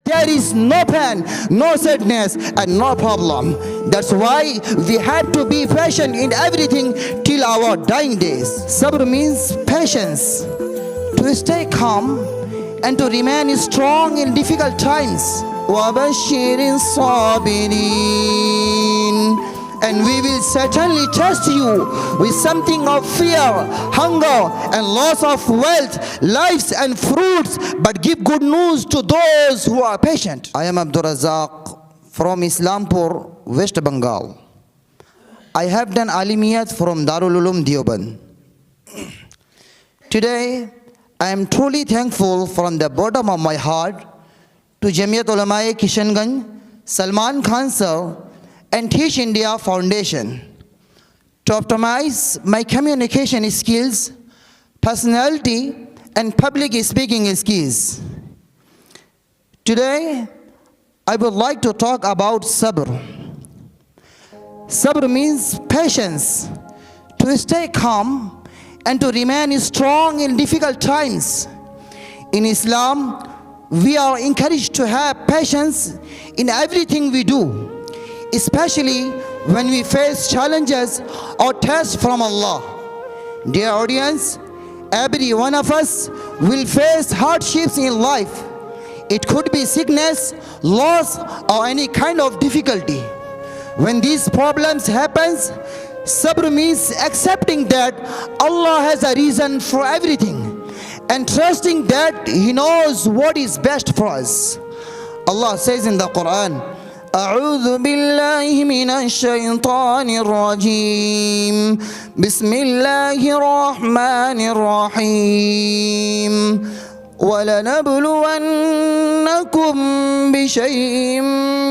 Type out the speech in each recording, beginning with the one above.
there is no pain, no sadness, and no problem. That's why we had to be patient in everything till our dying days. Sabr means patience, to stay calm and to remain strong in difficult times. وَبَشِّرِ الصَّابِرِينَ. And we will certainly test you with something of fear, hunger, and loss of wealth, lives and fruits, but give good news to those who are patient. I am Abdul Razak from Islampur, West Bengal. I have done Alimiyat from Darul Ulum Deoband. Today, I am truly thankful from the bottom of my heart to Jamiyat Ulama-e Kishanganj, Salman Khan sir, and Teach India Foundation to optimize my communication skills, personality, and public speaking skills. Today, I would like to talk about Sabr. Sabr means patience, to stay calm and to remain strong in difficult times. In Islam, we are encouraged to have patience in everything we do, especially when we face challenges or tests from Allah. Dear audience, every one of us will face hardships in life. It could be sickness, loss, or any kind of difficulty. When these problems happen, sabr means accepting that Allah has a reason for everything and trusting that He knows what is best for us. Allah says in the Quran, أعوذ بالله من الشيطان الرجيم بسم الله الرحمن الرحيم ولنبلونكم بشيء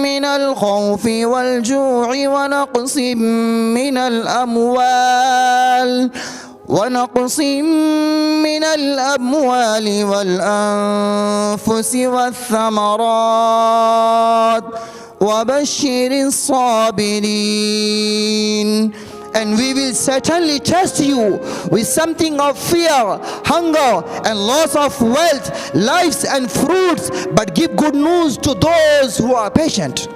من الخوف والجوع ونقص من الأموال والأنفس والثمرات وَبَشِّرِ الصَّابِرِينَ. And we will certainly test you with something of fear, hunger, and loss of wealth, lives and fruits, but give good news to those who are patient.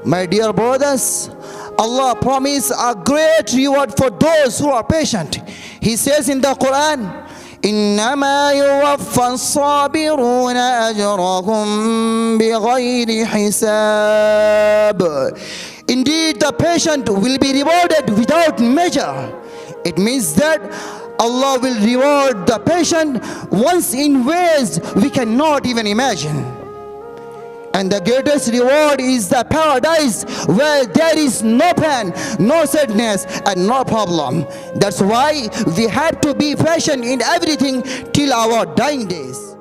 My dear brothers, Allah promised a great reward for those who are patient. He says in the Quran, إنما يوفى الصابرون أجرهم بغير حساب. Indeed, the patient will be rewarded without measure. It means that Allah will reward the patient once in ways we cannot even imagine. And the greatest reward is the paradise where there is no pain, no sadness, and no problem. That's why we have to be patient in everything till our dying days.